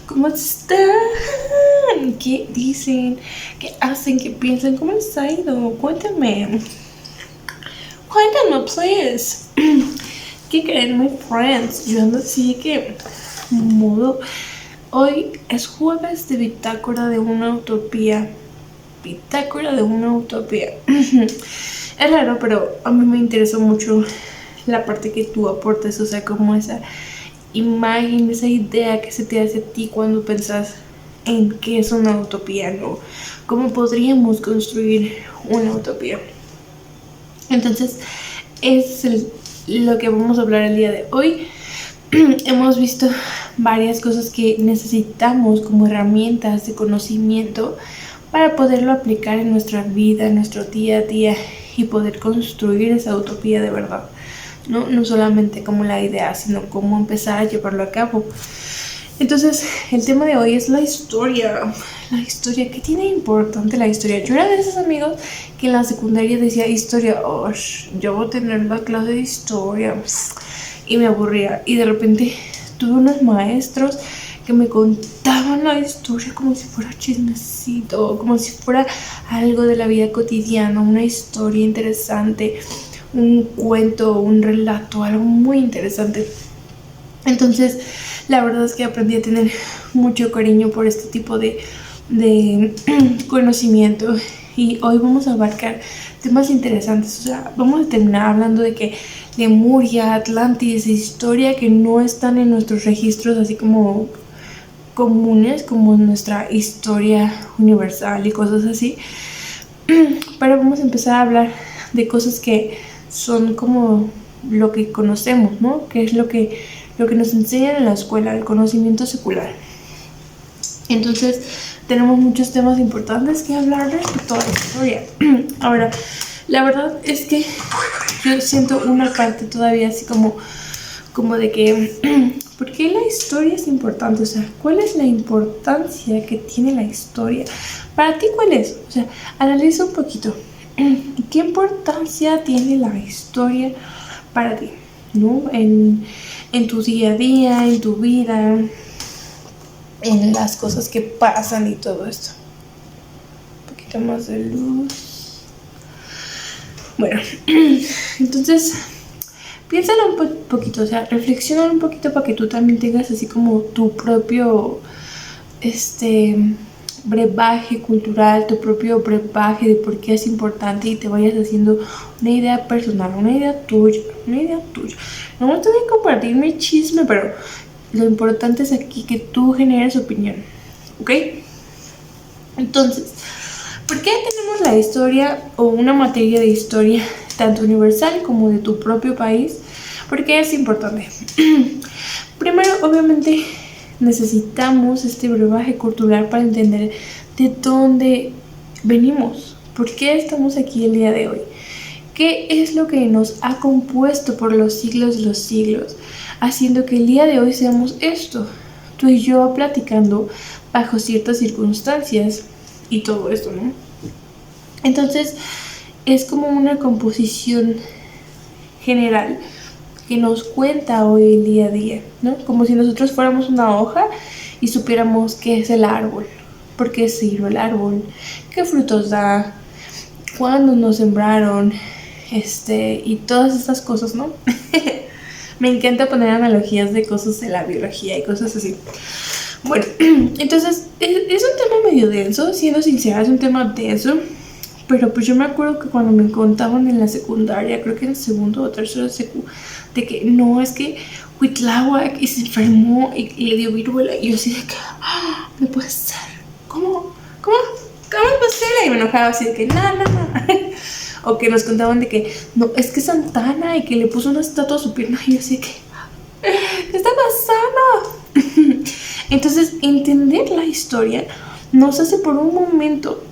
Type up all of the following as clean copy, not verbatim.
¿Cómo están? ¿Qué dicen? ¿Qué hacen? ¿Qué piensan? ¿Cómo les ha ido? Cuéntame. Cuéntame, please. ¿Qué creen, my friends? Yo ando así que modo. Hoy es jueves de bitácora de una utopía. Bitácora de una utopía. Es raro, pero a mí me interesó mucho la parte que tú aportas, o sea, como esa imagen, esa idea que se te hace a ti cuando pensás en qué es una utopía, ¿no? ¿Cómo podríamos construir una utopía? Entonces, es lo que vamos a hablar el día de hoy. Hemos visto varias cosas que necesitamos como herramientas de conocimiento para poderlo aplicar en nuestra vida, en nuestro día a día y poder construir esa utopía de verdad. No solamente como la idea, sino cómo empezar a llevarlo a cabo. Entonces, el tema de hoy es la historia. La historia, ¿qué tiene importante la historia? Yo era de esos amigos que en la secundaria decía historia, oh, yo voy a tener la clase de historia, y me aburría. Y de repente tuve unos maestros que me contaban la historia como si fuera chismecito, como si fuera algo de la vida cotidiana, una historia interesante, un cuento, un relato, algo muy interesante. Entonces, la verdad es que aprendí a tener mucho cariño por este tipo de conocimiento, y hoy vamos a abarcar temas interesantes. O sea, vamos a terminar hablando de que Lemuria, Atlantis, historia que no están en nuestros registros así como comunes, como nuestra historia universal y cosas así. Pero vamos a empezar a hablar de cosas que son como lo que conocemos, ¿no? Que es lo que nos enseñan en la escuela, el conocimiento secular. Entonces, tenemos muchos temas importantes que hablar respecto a la historia. Ahora, la verdad es que yo siento una parte todavía así como de que, ¿por qué la historia es importante? O sea, ¿cuál es la importancia que tiene la historia? Para ti, ¿cuál es? O sea, analiza un poquito. ¿Qué importancia tiene la historia para ti? ¿No? En tu día a día, en tu vida, en las cosas que pasan y todo esto. Un poquito más de luz. Bueno, entonces piénsalo un poquito, o sea, reflexiona un poquito para que tú también tengas así como tu propio brebaje cultural, tu propio brebaje de por qué es importante, y te vayas haciendo una idea personal, una idea tuya. No te voy a compartir mi chisme, pero lo importante es aquí que tú generes opinión, ¿ok? Entonces, ¿por qué tenemos la historia o una materia de historia tanto universal como de tu propio país? ¿Por qué es importante? Primero, obviamente, necesitamos este brebaje cultural para entender de dónde venimos, por qué estamos aquí el día de hoy, qué es lo que nos ha compuesto por los siglos de los siglos, haciendo que el día de hoy seamos esto, tú y yo platicando bajo ciertas circunstancias y todo esto, ¿no? Entonces, es como una composición general que nos cuenta hoy el día a día, ¿no? Como si nosotros fuéramos una hoja y supiéramos qué es el árbol, por qué sirve el árbol, qué frutos da, cuándo nos sembraron, y todas estas cosas, ¿no? Me encanta poner analogías de cosas de la biología y cosas así. Bueno, entonces es un tema medio denso, siendo sincera, es un tema denso. Pero pues yo me acuerdo que cuando me contaban en la secundaria, creo que en el segundo o tercero secu, de que no, es que Cuitláhuac y se enfermó y le dio viruela, y yo así de que, no puede ser, ¿cómo es posible? Y me enojaba así de que, no. O que nos contaban de que, no, es que Santana, y que le puso una estatua a su pierna, y yo así de que, ¿qué está pasando? Entonces, entender la historia nos hace por un momento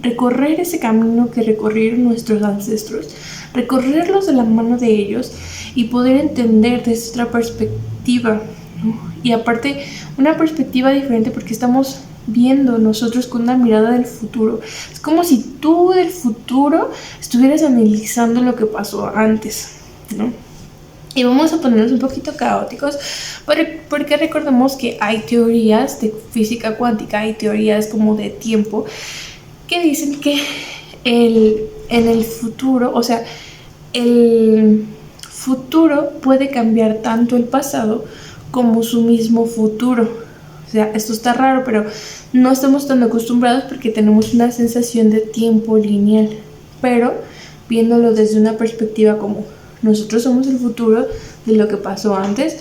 recorrer ese camino que recorrieron nuestros ancestros, recorrerlos de la mano de ellos y poder entender desde otra perspectiva, ¿no? Y aparte, una perspectiva diferente porque estamos viendo nosotros con una mirada del futuro. Es como si tú del futuro estuvieras analizando lo que pasó antes, ¿no? Y vamos a ponernos un poquito caóticos porque recordemos que hay teorías de física cuántica, hay teorías como de tiempo que dicen que en el futuro, o sea, el futuro puede cambiar tanto el pasado como su mismo futuro. O sea, esto está raro, pero no estamos tan acostumbrados porque tenemos una sensación de tiempo lineal. Pero viéndolo desde una perspectiva como nosotros somos el futuro de lo que pasó antes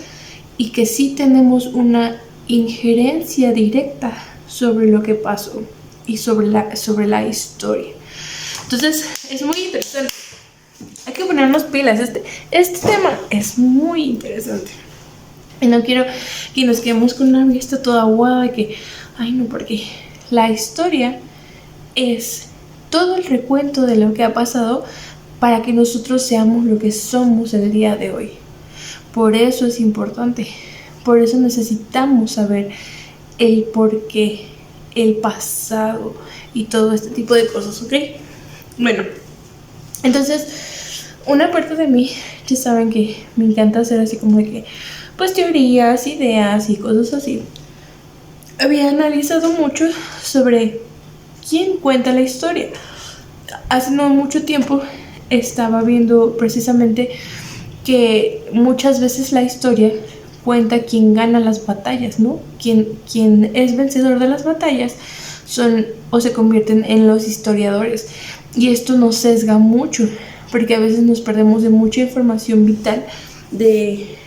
y que sí tenemos una injerencia directa sobre lo que pasó y sobre la historia. Entonces es muy interesante. Hay que ponernos pilas. Este tema es muy interesante. Y no quiero que nos quedemos con una vista toda aguada de que, ay no, porque la historia es todo el recuento de lo que ha pasado para que nosotros seamos lo que somos el día de hoy. Por eso es importante. Por eso necesitamos saber el porqué, el pasado y todo este tipo de cosas, ¿ok? Bueno, entonces, una parte de mí, ya saben que me encanta hacer así como de que, pues teorías, ideas y cosas así. Había analizado mucho sobre quién cuenta la historia. Hace no mucho tiempo estaba viendo precisamente que muchas veces la historia cuenta quién gana las batallas, ¿no? Quien es vencedor de las batallas son o se convierten en los historiadores. Y esto nos sesga mucho, porque a veces nos perdemos de mucha información vital de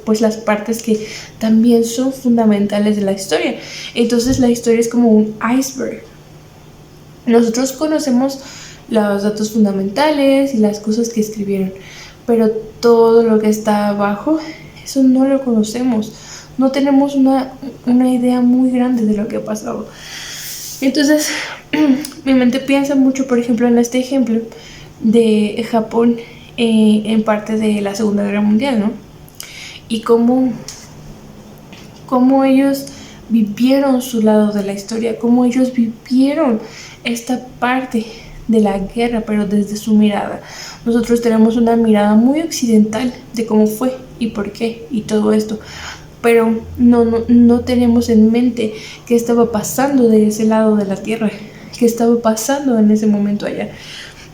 pues las partes que también son fundamentales de la historia. Entonces la historia es como un iceberg. Nosotros conocemos los datos fundamentales y las cosas que escribieron, pero todo lo que está abajo, eso no lo conocemos. No tenemos una idea muy grande de lo que ha pasado. Entonces, mi mente piensa mucho, por ejemplo, en este ejemplo de Japón en parte de la Segunda Guerra Mundial, ¿no? Y cómo ellos vivieron su lado de la historia, cómo ellos vivieron esta parte de la guerra, pero desde su mirada. Nosotros tenemos una mirada muy occidental de cómo fue y por qué y todo esto, pero no tenemos en mente qué estaba pasando de ese lado de la tierra, qué estaba pasando en ese momento allá.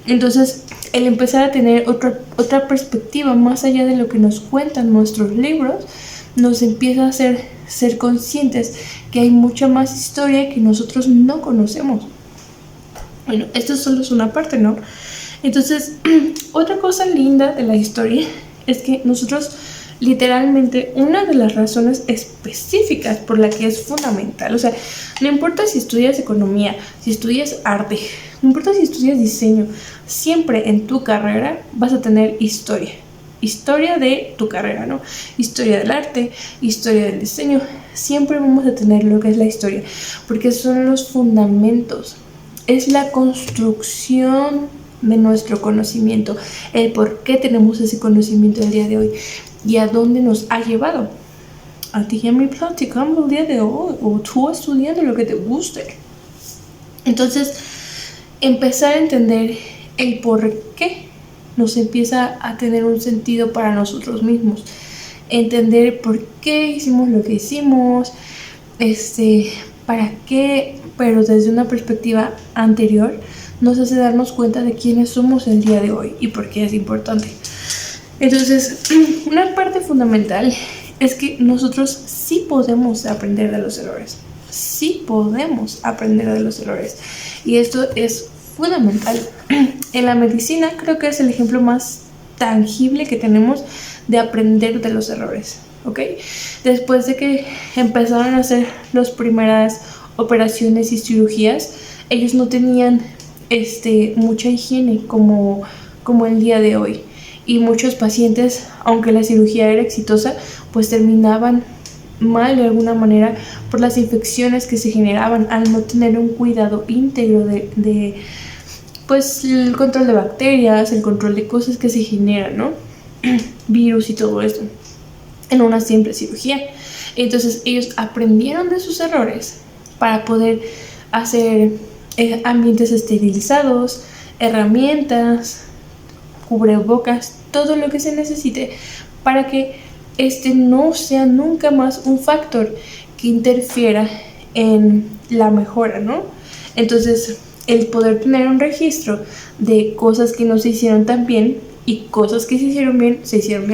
Entonces, el empezar a tener otra perspectiva más allá de lo que nos cuentan nuestros libros, nos empieza a hacer ser conscientes que hay mucha más historia que nosotros no conocemos. Bueno, esto solo es una parte, ¿no? Entonces, otra cosa linda de la historia es que nosotros literalmente una de las razones específicas por la que es fundamental, o sea, no importa si estudias economía, si estudias arte, no importa si estudias diseño, siempre en tu carrera vas a tener historia de tu carrera, ¿no? Historia del arte, historia del diseño, siempre vamos a tener lo que es la historia, porque son los fundamentos, es la construcción de nuestro conocimiento, el por qué tenemos ese conocimiento el día de hoy y a dónde nos ha llevado. A ti ya me platicamos el día de hoy, o tú estudiando lo que te guste. Entonces, empezar a entender el por qué nos empieza a tener un sentido para nosotros mismos. Entender por qué hicimos lo que hicimos, para qué, pero desde una perspectiva anterior, nos hace darnos cuenta de quiénes somos el día de hoy y por qué es importante. Entonces, una parte fundamental es que nosotros sí podemos aprender de los errores. Sí podemos aprender de los errores. Y esto es fundamental. En la medicina creo que es el ejemplo más tangible que tenemos de aprender de los errores. ¿Ok? Después de que empezaron a hacer las primeras operaciones y cirugías, ellos no tenían mucha higiene como el día de hoy. Y muchos pacientes, aunque la cirugía era exitosa, pues terminaban mal de alguna manera por las infecciones que se generaban al no tener un cuidado íntegro de pues el control de bacterias, el control de cosas que se generan, ¿no? Virus y todo esto en una simple cirugía. Entonces ellos aprendieron de sus errores para poder hacer ambientes esterilizados, herramientas, cubrebocas, todo lo que se necesite para que este no sea nunca más un factor que interfiera en la mejora, ¿no? Entonces, el poder tener un registro de cosas que no se hicieron tan bien y cosas que se hicieron bien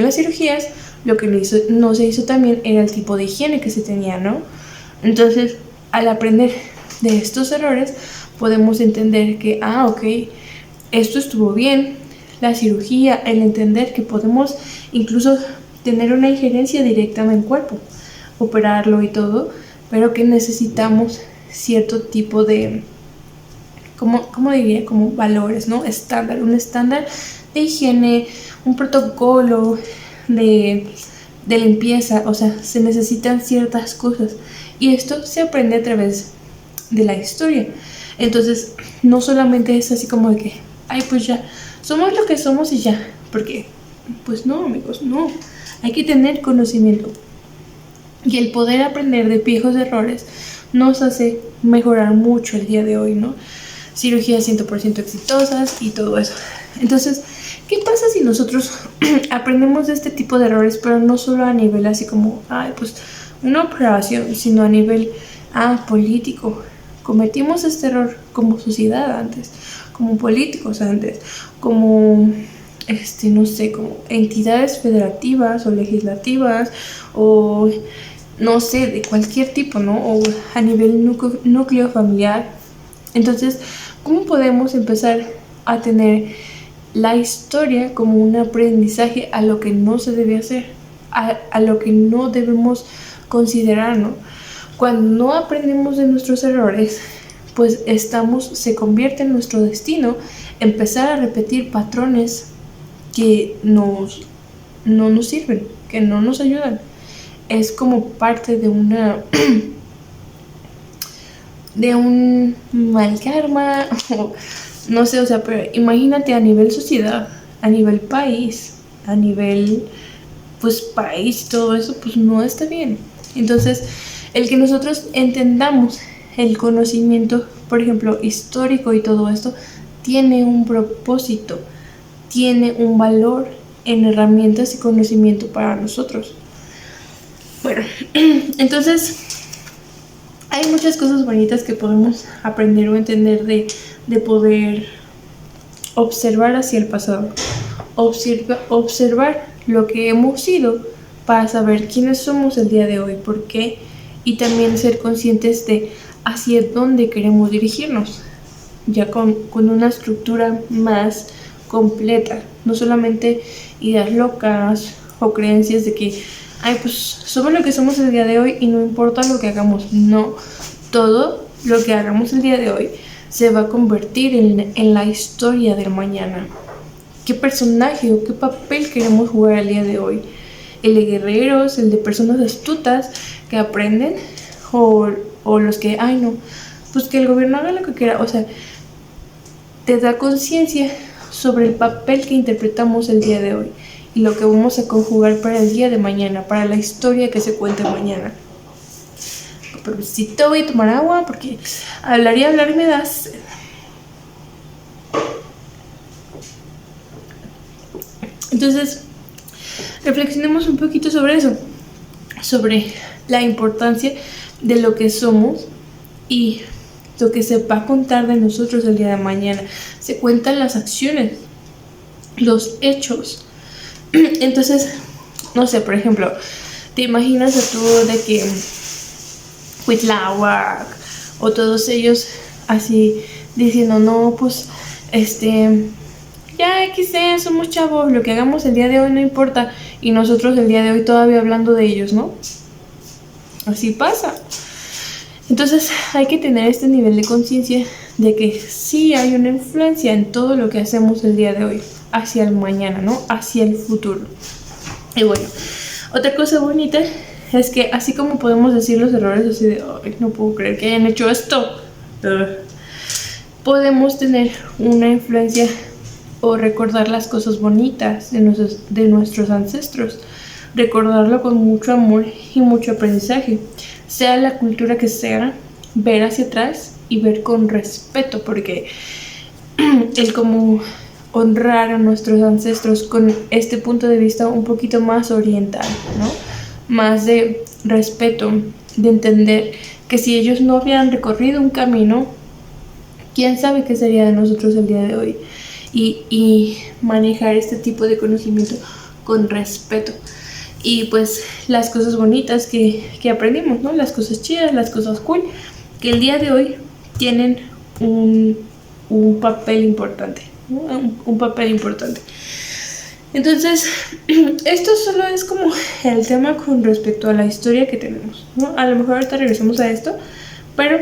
las cirugías, lo que no se hizo tan bien era el tipo de higiene que se tenía, ¿no? Entonces, al aprender de estos errores, podemos entender que, ok, esto estuvo bien, la cirugía, el entender que podemos incluso tener una injerencia directa en el cuerpo, operarlo y todo, pero que necesitamos cierto tipo de, ¿cómo diría? Como valores, ¿no? Estándar, un estándar de higiene, un protocolo de limpieza, o sea, se necesitan ciertas cosas y esto se aprende a través de la historia. Entonces, no solamente es así como de que, pues ya, somos lo que somos y ya, porque, pues no, amigos, no, hay que tener conocimiento y el poder aprender de viejos errores nos hace mejorar mucho el día de hoy, ¿no? Cirugías 100% exitosas y todo eso. Entonces, ¿qué pasa si nosotros aprendemos de este tipo de errores, pero no solo a nivel así como, pues una operación, sino a nivel político? Cometimos este error como sociedad antes, como políticos antes, como, no sé, como entidades federativas o legislativas o, no sé, de cualquier tipo, ¿no? O a nivel núcleo familiar. Entonces, ¿cómo podemos empezar a tener la historia como un aprendizaje a lo que no se debe hacer, a lo que no debemos considerar, ¿no? Cuando no aprendemos de nuestros errores, pues se convierte en nuestro destino empezar a repetir patrones que no nos sirven, que no nos ayudan. Es como parte de de un mal karma, o no sé, o sea, pero imagínate a nivel sociedad, a nivel país, a nivel pues país y todo eso, pues no está bien. Entonces, el que nosotros entendamos el conocimiento, por ejemplo, histórico y todo esto, tiene un propósito, tiene un valor en herramientas y conocimiento para nosotros. Bueno, entonces hay muchas cosas bonitas que podemos aprender o entender de poder observar hacia el pasado, observar lo que hemos sido para saber quiénes somos el día de hoy, por qué, y también ser conscientes de hacia dónde queremos dirigirnos, ya con una estructura más completa, no solamente ideas locas o creencias de que pues somos lo que somos el día de hoy y no importa lo que hagamos. No, todo lo que hagamos el día de hoy se va a convertir en la historia del mañana. ¿Qué personaje o qué papel queremos jugar el día de hoy? ¿El de guerreros, el de personas astutas que aprenden? ¿O los que, no, pues que el gobierno haga lo que quiera? O sea, te da conciencia sobre el papel que interpretamos el día de hoy y lo que vamos a conjugar para el día de mañana, para la historia que se cuente mañana. Pero si te voy a tomar agua porque hablar y me da sed. Entonces, reflexionemos un poquito sobre eso, sobre la importancia de lo que somos y lo que se va a contar de nosotros el día de mañana. Se cuentan las acciones, los hechos. Entonces, no sé, por ejemplo, te imaginas a tú de que Cuitláhuac o todos ellos así diciendo, no, pues, ya XD, somos chavos, lo que hagamos el día de hoy no importa, y nosotros el día de hoy todavía hablando de ellos, ¿no? Así pasa. Entonces hay que tener este nivel de conciencia de que sí hay una influencia en todo lo que hacemos el día de hoy, hacia el mañana, ¿no? Hacia el futuro. Y bueno, otra cosa bonita es que así como podemos decir los errores así de, no puedo creer que hayan hecho esto, podemos tener una influencia o recordar las cosas bonitas de nuestros ancestros, recordarlo con mucho amor y mucho aprendizaje, sea la cultura que sea, ver hacia atrás y ver con respeto, porque el como honrar a nuestros ancestros con este punto de vista un poquito más oriental, ¿no? Más de respeto, de entender que si ellos no hubieran recorrido un camino, quién sabe qué sería de nosotros el día de hoy. Y manejar este tipo de conocimiento con respeto. Y pues las cosas bonitas que aprendimos, ¿no? Las cosas chidas, las cosas cool, que el día de hoy tienen un papel importante, ¿no? Un papel importante. Entonces, esto solo es como el tema con respecto a la historia que tenemos, ¿no? A lo mejor ahorita regresamos a esto, pero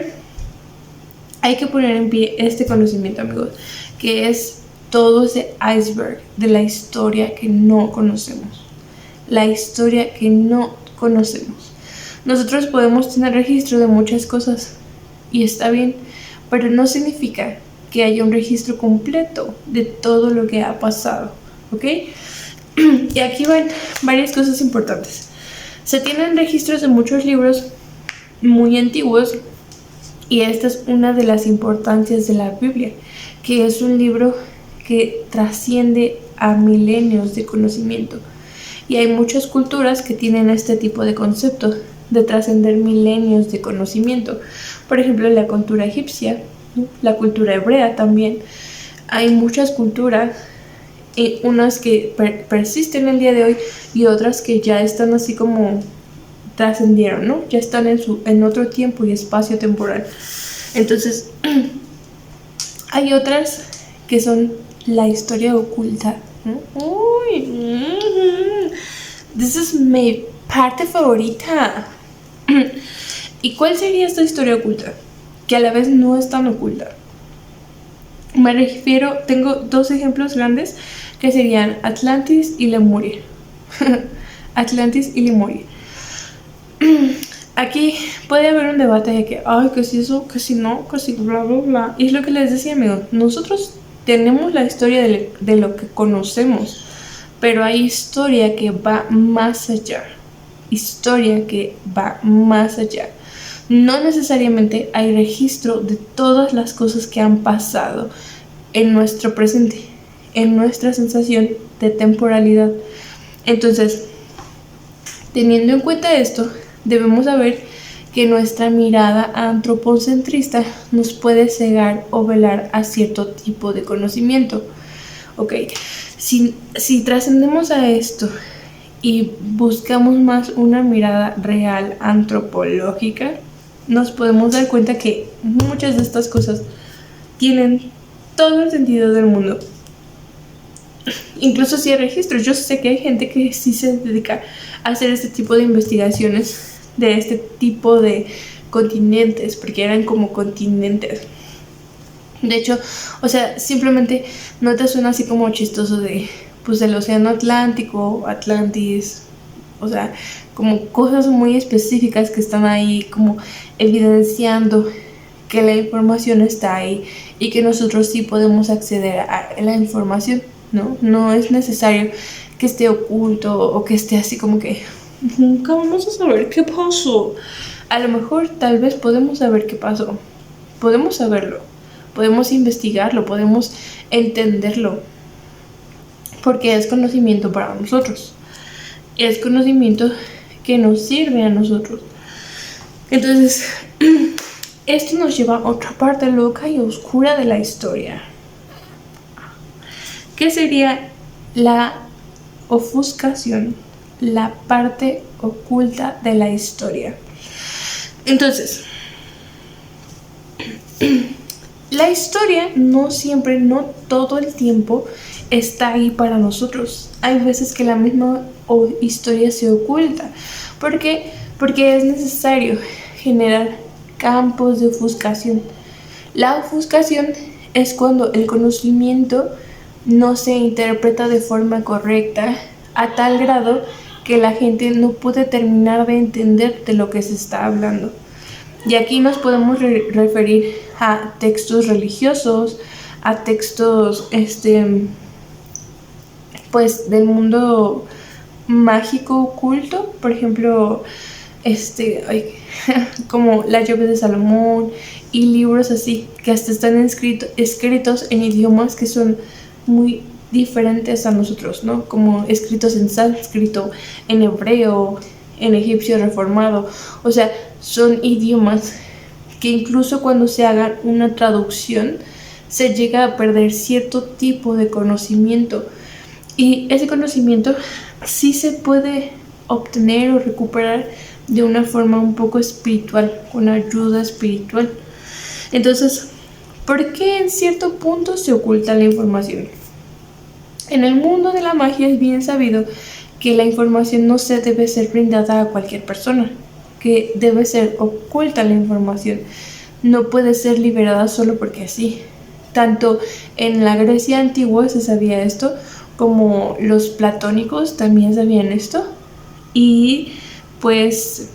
hay que poner en pie este conocimiento, amigos, que es todo ese iceberg de la historia que no conocemos. La historia que no conocemos. Nosotros podemos tener registro de muchas cosas y está bien, pero no significa que haya un registro completo de todo lo que ha pasado, ¿ok? Y aquí van varias cosas importantes. Se tienen registros de muchos libros muy antiguos y esta es una de las importancias de la Biblia, que es un libro que trasciende a milenios de conocimiento. Y hay muchas culturas que tienen este tipo de conceptos de trascender milenios de conocimiento. Por ejemplo, la cultura egipcia, ¿no? La cultura hebrea también. Hay muchas culturas, unas que persisten el día de hoy y otras que ya están así como trascendieron, ¿no? Ya están en otro tiempo y espacio temporal. Entonces, hay otras que son la historia oculta, ¿no? Uy, this is mi parte favorita. ¿Y cuál sería esta historia oculta? Que a la vez no es tan oculta. Me refiero, tengo dos ejemplos grandes que serían Atlantis y Lemuria. Atlantis y Lemuria. Aquí puede haber un debate de que, ay, que si eso, que si no, que si bla, bla, bla. Y es lo que les decía, amigos. Nosotros tenemos la historia de lo que conocemos, pero hay historia que va más allá. Historia que va más allá. No necesariamente hay registro de todas las cosas que han pasado en nuestro presente, en nuestra sensación de temporalidad. Entonces, teniendo en cuenta esto, debemos saber que nuestra mirada antropocentrista nos puede cegar o velar a cierto tipo de conocimiento. Ok, si trascendemos a esto y buscamos más una mirada real antropológica, nos podemos dar cuenta que muchas de estas cosas tienen todo el sentido del mundo. Incluso si hay registros, yo sé que hay gente que sí se dedica a hacer este tipo de investigaciones de este tipo de continentes, porque eran como continentes. De hecho, o sea, simplemente no te suena así como chistoso de, pues, el océano Atlántico, Atlantis, o sea, como cosas muy específicas que están ahí como evidenciando que la información está ahí y que nosotros sí podemos acceder a la información, ¿no? No es necesario que esté oculto o que esté así como que nunca vamos a saber qué pasó. A lo mejor tal vez podemos saber qué pasó, podemos saberlo, podemos investigarlo, podemos entenderlo, porque es conocimiento para nosotros, es conocimiento que nos sirve a nosotros. Entonces, esto nos lleva a otra parte loca y oscura de la historia, que sería la ofuscación, la parte oculta de la historia. Entonces, la historia no siempre, no todo el tiempo está ahí para nosotros. Hay veces que la misma historia se oculta. ¿Por qué? Porque es necesario generar campos de ofuscación. La ofuscación es cuando el conocimiento no se interpreta de forma correcta a tal grado que la gente no puede terminar de entender de lo que se está hablando. Y aquí nos podemos referir a textos religiosos, a textos pues del mundo mágico oculto, por ejemplo, como La llave de Salomón y libros así que hasta están escritos en idiomas que son muy diferentes a nosotros, ¿no? Como escritos en sánscrito, en hebreo, en egipcio reformado. O sea, son idiomas que incluso cuando se haga una traducción se llega a perder cierto tipo de conocimiento. Y ese conocimiento sí se puede obtener o recuperar de una forma un poco espiritual, con ayuda espiritual. Entonces, ¿por qué en cierto punto se oculta la información? En el mundo de la magia es bien sabido que la información no se debe ser brindada a cualquier persona, que debe ser oculta la información, no puede ser liberada solo porque sí. Tanto en la Grecia antigua se sabía esto, como los platónicos también sabían esto, y pues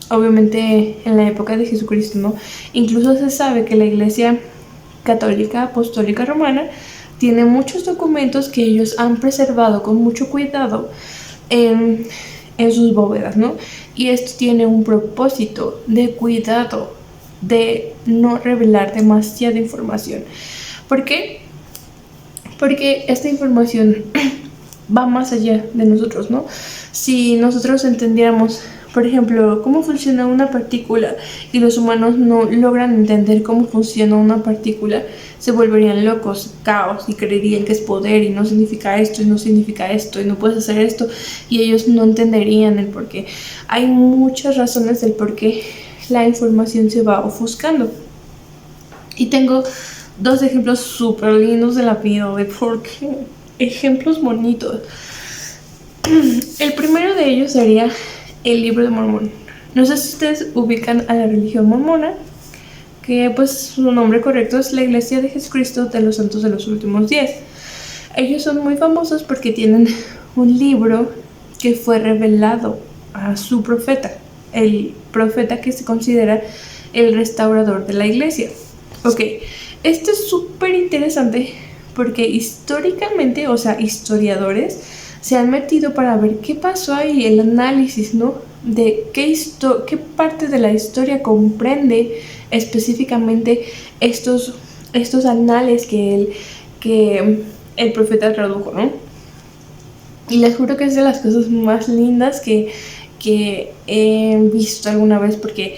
obviamente en la época de Jesucristo, ¿no? Incluso se sabe que la Iglesia Católica Apostólica Romana tiene muchos documentos que ellos han preservado con mucho cuidado en sus bóvedas, ¿no? Y esto tiene un propósito de cuidado, de no revelar demasiada información. ¿Por qué? Porque esta información va más allá de nosotros, ¿no? Si nosotros entendiéramos, por ejemplo, cómo funciona una partícula y los humanos no logran entender cómo funciona una partícula, se volverían locos, caos, y creerían que es poder y no significa esto y no significa esto y no puedes hacer esto, y ellos no entenderían el por qué. Hay muchas razones del por qué la información se va ofuscando. Y tengo dos ejemplos súper lindos de la vida, de por qué. Ejemplos bonitos. El primero de ellos sería el Libro de Mormón. No sé si ustedes ubican a la religión mormona, que pues su nombre correcto es la Iglesia de Jesucristo de los Santos de los Últimos Días. Ellos son muy famosos porque tienen un libro que fue revelado a su profeta, el profeta que se considera el restaurador de la iglesia. Ok, esto es súper interesante porque históricamente, o sea, historiadores se han metido para ver qué pasó ahí, el análisis, ¿no? De qué parte de la historia comprende específicamente estos anales que el profeta tradujo, ¿no? Y les juro que es de las cosas más lindas que he visto alguna vez, porque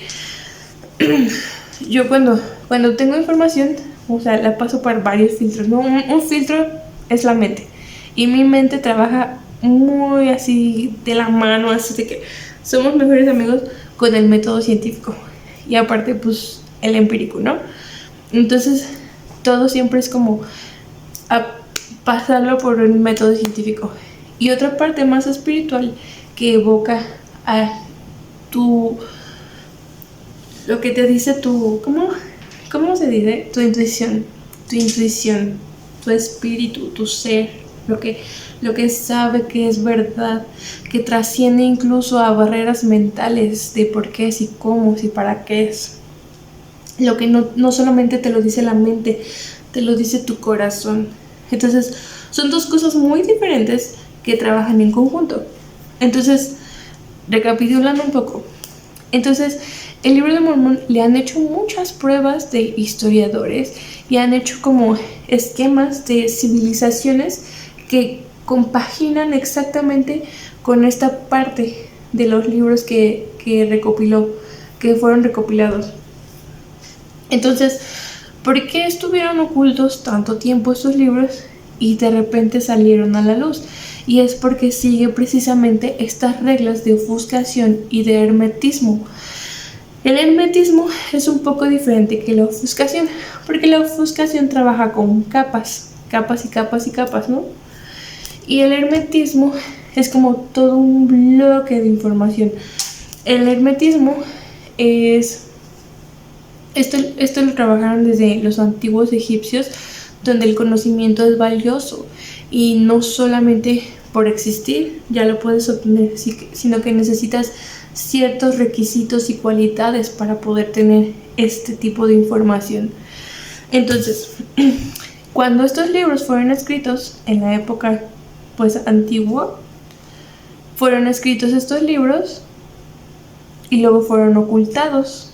yo cuando tengo información, o sea, la paso por varios filtros, ¿no? Un filtro es la mente, y mi mente trabaja muy así de la mano, así de que somos mejores amigos con el método científico y aparte pues el empírico, ¿no? Entonces todo siempre es como a pasarlo por el método científico. Y otra parte más espiritual que evoca a lo que te dice ¿cómo se dice? Tu intuición, tu espíritu, tu ser, lo que sabe que es verdad, que trasciende incluso a barreras mentales de por qué, si cómo, si para qué es. Lo que no solamente te lo dice la mente, te lo dice tu corazón. Entonces, son dos cosas muy diferentes que trabajan en conjunto. Entonces, recapitulando un poco. Entonces, el Libro de Mormón le han hecho muchas pruebas de historiadores y han hecho como esquemas de civilizaciones que compaginan exactamente con esta parte de los libros que fueron recopilados. Entonces, ¿por qué estuvieron ocultos tanto tiempo estos libros y de repente salieron a la luz? Y es porque sigue precisamente estas reglas de ofuscación y de hermetismo. El hermetismo es un poco diferente que la ofuscación, porque la ofuscación trabaja con capas y capas y capas, ¿no? Y el hermetismo es como todo un bloque de información. El hermetismo es... Esto lo trabajaron desde los antiguos egipcios, donde el conocimiento es valioso y no solamente por existir ya lo puedes obtener, sino que necesitas ciertos requisitos y cualidades para poder tener este tipo de información. Entonces, cuando estos libros fueron escritos en la época pues antigua, fueron escritos estos libros y luego fueron ocultados.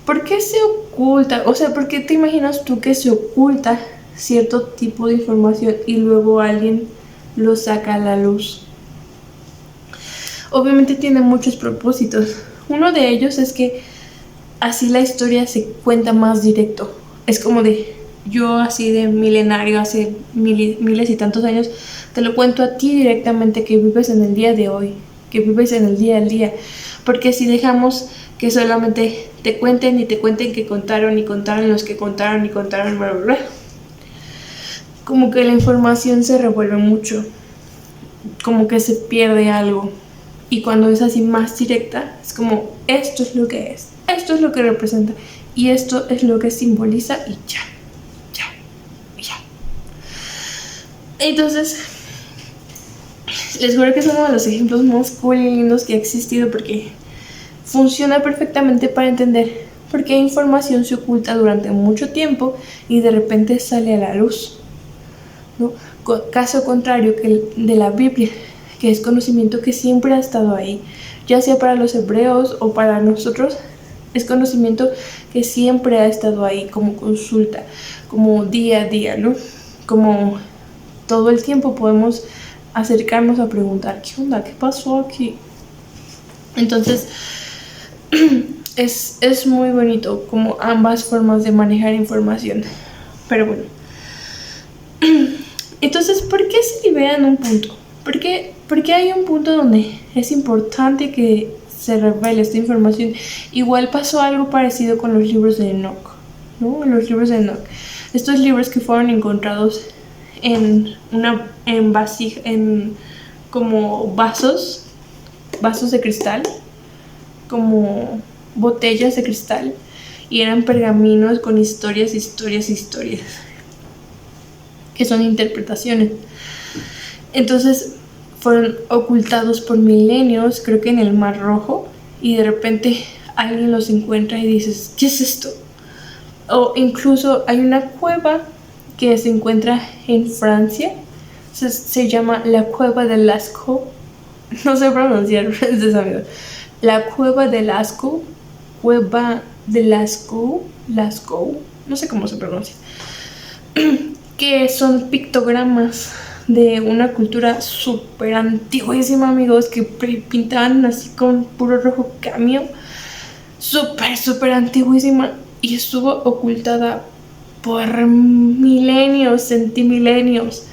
¿Por qué se oculta? O sea, ¿por qué te imaginas tú que se oculta cierto tipo de información y luego alguien lo saca a la luz. Obviamente tiene muchos propósitos. Uno de ellos es que así la historia se cuenta más directo. Es como de yo así de milenario, hace miles y tantos años, te lo cuento a ti directamente, que vives en el día de hoy, que vives en el día al día. Porque si dejamos que solamente te cuenten y te cuenten que contaron y contaron los que contaron y contaron, bla, bla, bla, como que la información se revuelve mucho, como que se pierde algo. Y cuando es así más directa, es como esto es lo que es, esto es lo que representa y esto es lo que simboliza y ya. Entonces, les juro que es uno de los ejemplos más cool y lindos que ha existido porque funciona perfectamente para entender por qué información se oculta durante mucho tiempo y de repente sale a la luz, ¿no? Caso contrario que el de la Biblia, que es conocimiento que siempre ha estado ahí, ya sea para los hebreos o para nosotros, es conocimiento que siempre ha estado ahí como consulta, como día a día, ¿no? Como todo el tiempo podemos acercarnos a preguntar, ¿qué onda? ¿Qué pasó aquí? Entonces, es muy bonito como ambas formas de manejar información. Pero bueno. Entonces, ¿por qué se libera en un punto? ¿Por qué hay un punto donde es importante que se revele esta información? Igual pasó algo parecido con los libros de Enoch, ¿no? Los libros de Enoch. Estos libros que fueron encontrados en vasija, en como vasos de cristal, como botellas de cristal, y eran pergaminos con historias, que son interpretaciones. Entonces fueron ocultados por milenios, creo que en el Mar Rojo, y de repente alguien los encuentra y dices, ¿qué es esto? O incluso hay una cueva que se encuentra en Francia, se llama la Cueva de Lascaux, no sé pronunciar francés, amigos. La Cueva de Lascaux, Lascaux, no sé cómo se pronuncia, que son pictogramas de una cultura súper antiguísima, amigos, que pintaban así con puro rojo camio, súper antiguísima, y estuvo ocultada por milenios, centimilenios,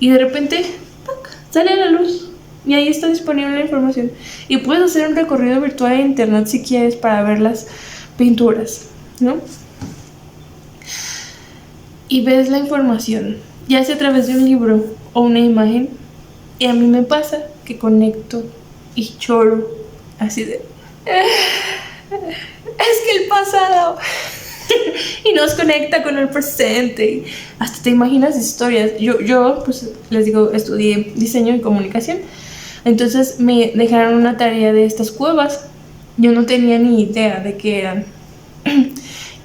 y de repente ¡pac!, sale a la luz y ahí está disponible la información y puedes hacer un recorrido virtual en internet si quieres para ver las pinturas, ¿no? Y ves la información ya sea a través de un libro o una imagen, y a mí me pasa que conecto y lloro así de es que el pasado y nos conecta con el presente, y hasta te imaginas historias. Yo pues les digo, estudié diseño y comunicación, entonces me dejaron una tarea de estas cuevas. Yo no tenía ni idea de qué eran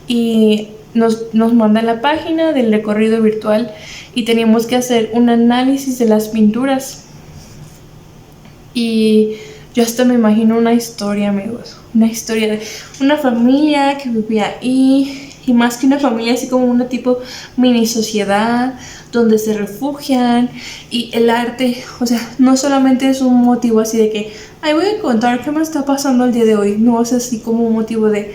y nos mandan la página del recorrido virtual y teníamos que hacer un análisis de las pinturas. Y yo hasta me imagino una historia, amigos, una historia de una familia que vivía ahí, y más que una familia, así como una tipo mini sociedad donde se refugian, y el arte, o sea, no solamente es un motivo así de que, ay, voy a contar qué me está pasando el día de hoy, no, es así como un motivo de,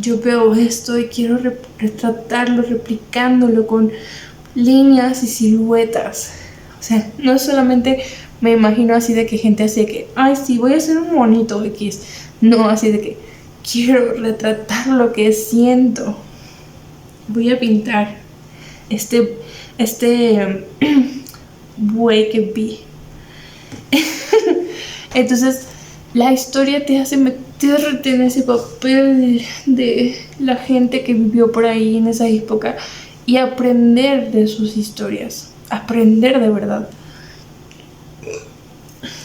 yo veo esto y quiero retratarlo, replicándolo con líneas y siluetas. O sea, no solamente me imagino así de que gente así de que, ay, sí, voy a hacer un monito X. No, así de que quiero retratar lo que siento. Voy a pintar este buey que vi. Entonces, la historia te hace meterte en ese papel de la gente que vivió por ahí en esa época y aprender de sus historias. Aprender de verdad.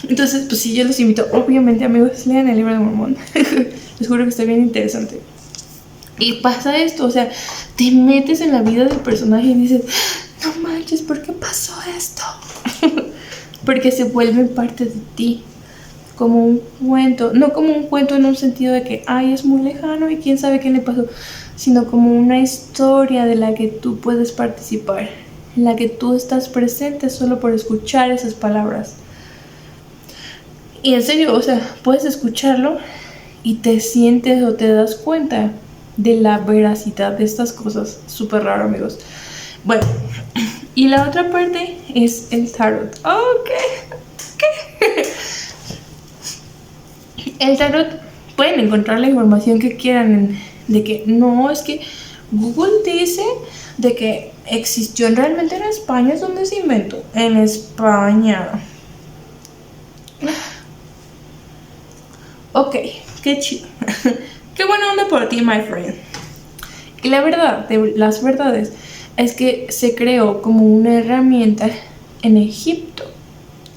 Entonces, pues sí, yo los invito, obviamente, amigos, lean el libro de Mormón. Les juro que está bien interesante. Y pasa esto, o sea, te metes en la vida del personaje y dices, no manches, ¿por qué pasó esto? Porque se vuelve parte de ti, como un cuento. No como un cuento en un sentido de que, ay, es muy lejano y quién sabe qué le pasó. sino como una historia de la que tú puedes participar, en la que tú estás presente solo por escuchar esas palabras. Y en serio, o sea, puedes escucharlo y te sientes o te das cuenta de la veracidad de estas cosas. Súper raro, amigos. Bueno, y la otra parte es el tarot. ¿Qué? El tarot, pueden encontrar la información que quieran de que no, es que Google dice de que existió realmente en España, es donde se inventó. En España. Ok, qué chido. Qué buena onda por ti, my friend. Y la verdad, de las verdades, es que se creó como una herramienta en Egipto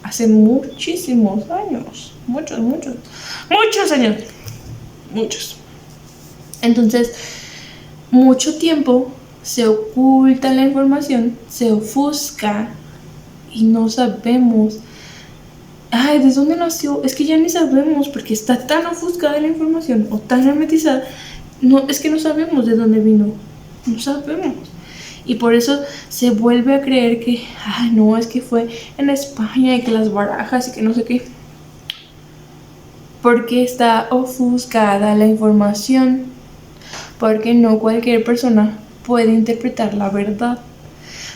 hace muchísimos años. Muchos años. Muchos. Entonces, mucho tiempo se oculta la información, se ofusca y no sabemos. Ay, ¿de dónde nació? Es que ya ni sabemos porque está tan ofuscada la información o tan hermetizada. No, es que no sabemos de dónde vino. No sabemos. Y por eso se vuelve a creer que, ay, no, es que fue en España y que las barajas y que no sé qué. Porque está ofuscada la información. Porque no cualquier persona puede interpretar la verdad.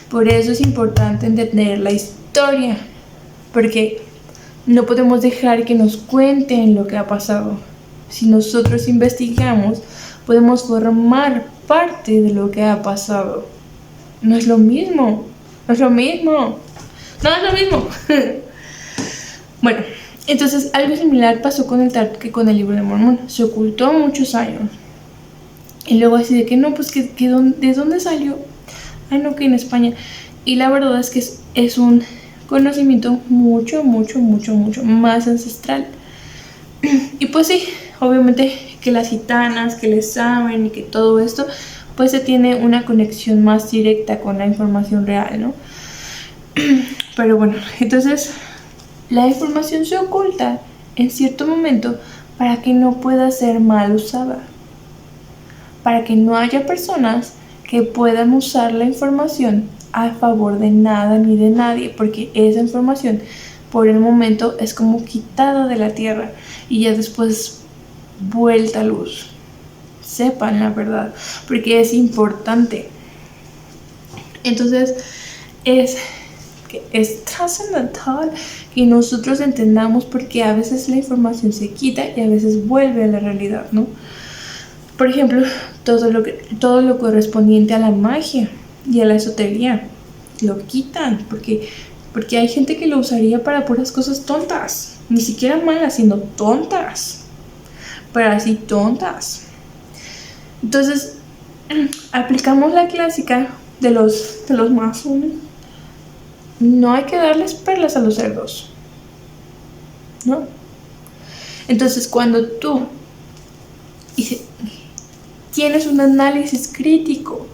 Por eso es importante entender la historia. Porque no podemos dejar que nos cuenten lo que ha pasado. Si nosotros investigamos, podemos formar parte de lo que ha pasado. No es lo mismo. Bueno, entonces algo similar pasó con el tarot que con el libro de Mormón. Se ocultó muchos años. Y luego así de que no, pues ¿de dónde salió? Ay, no, que en España. Y la verdad es que es un conocimiento mucho más ancestral. Y pues sí, obviamente que las gitanas, que les saben y que todo esto, pues se tiene una conexión más directa con la información real, ¿no? Pero bueno, entonces la información se oculta en cierto momento para que no pueda ser mal usada, para que no haya personas que puedan usar la información a favor de nada ni de nadie, porque esa información por el momento es como quitada de la tierra y ya después vuelta a luz. Sepan la verdad, porque es importante. Entonces es trascendental que nosotros entendamos, porque a veces la información se quita y a veces vuelve a la realidad, ¿no? Por ejemplo, todo lo correspondiente a la magia y a la esotería lo quitan porque hay gente que lo usaría para puras cosas tontas, ni siquiera malas, sino tontas, pero así tontas. Entonces aplicamos la clásica de los masones. No hay que darles perlas a los cerdos, ¿no? Entonces cuando tú tienes un análisis crítico,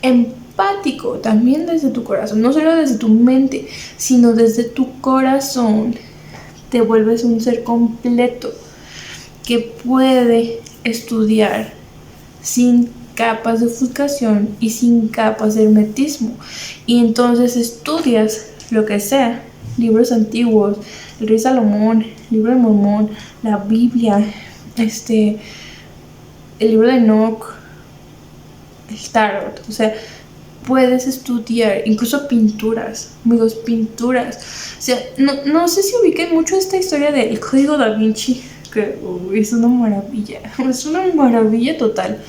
empático, también desde tu corazón, no solo desde tu mente, sino desde tu corazón, te vuelves un ser completo que puede estudiar sin capas de ofuscación y sin capas de hermetismo. Y entonces estudias lo que sea, libros antiguos, el Rey Salomón, el libro de Mormón, la Biblia, el libro de Enoch, el tarot, o sea, puedes estudiar, incluso pinturas, amigos, pinturas. O sea, no sé si ubiquen mucho esta historia del Código Da Vinci, que es una maravilla total.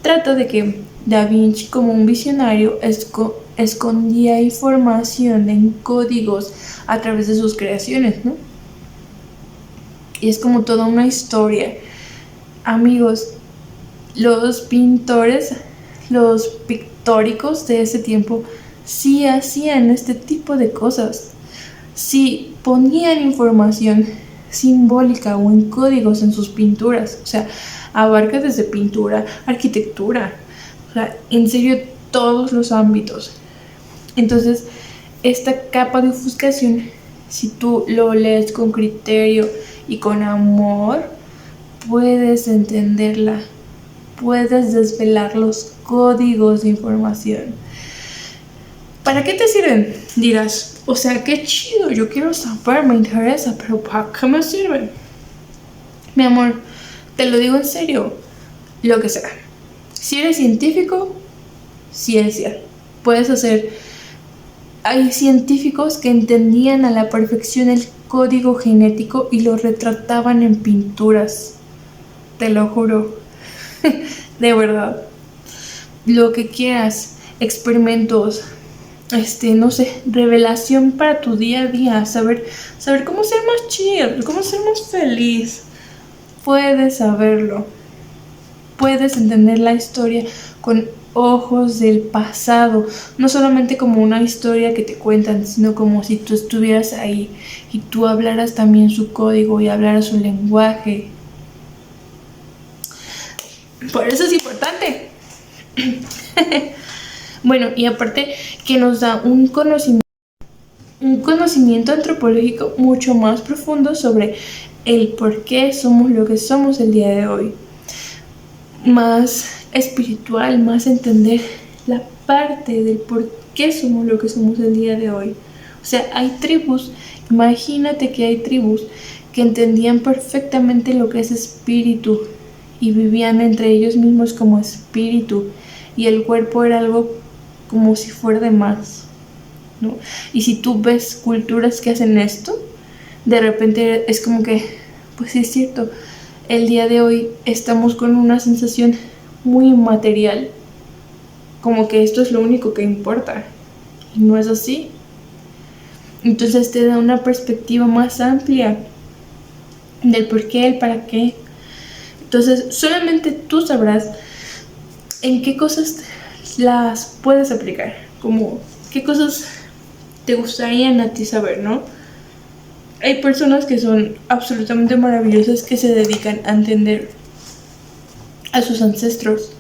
Trata de que Da Vinci, como un visionario, escondía información en códigos a través de sus creaciones, ¿no? Y es como toda una historia. Amigos, los pintores, los pictóricos de ese tiempo sí hacían este tipo de cosas. Sí ponían información simbólica o en códigos en sus pinturas. O sea, abarca desde pintura, arquitectura, o sea, en serio, todos los ámbitos. Entonces, esta capa de ofuscación, si tú lo lees con criterio y con amor, puedes entenderla, puedes desvelar los códigos de información. ¿Para qué te sirven? Dirás, o sea, qué chido, yo quiero saber, me interesa, pero ¿para qué me sirven? Mi amor, te lo digo en serio, lo que sea. Si eres científico, ciencia. Puedes hacer... Hay científicos que entendían a la perfección el código genético y lo retrataban en pinturas. Te lo juro. De verdad. Lo que quieras. Experimentos. No sé, revelación para tu día a día. Saber cómo ser más chill, cómo ser más feliz. Puedes saberlo. Puedes entender la historia con ojos del pasado, no solamente como una historia que te cuentan, sino como si tú estuvieras ahí y tú hablaras también su código y hablaras su lenguaje. Por eso es importante. Bueno, y aparte que nos da un conocimiento antropológico mucho más profundo sobre el por qué somos lo que somos el día de hoy. Más espiritual, más entender la parte del por qué somos lo que somos el día de hoy. O sea, hay tribus, imagínate que hay tribus que entendían perfectamente lo que es espíritu y vivían entre ellos mismos como espíritu y el cuerpo era algo como si fuera de más, ¿no? Y si tú ves culturas que hacen esto, de repente es como que, pues sí es cierto, el día de hoy estamos con una sensación muy material, como que esto es lo único que importa, y no es así. Entonces te da una perspectiva más amplia del por qué, el para qué. Entonces solamente tú sabrás en qué cosas las puedes aplicar, como qué cosas te gustarían a ti saber, ¿no? Hay personas que son absolutamente maravillosas que se dedican a entender a sus ancestros.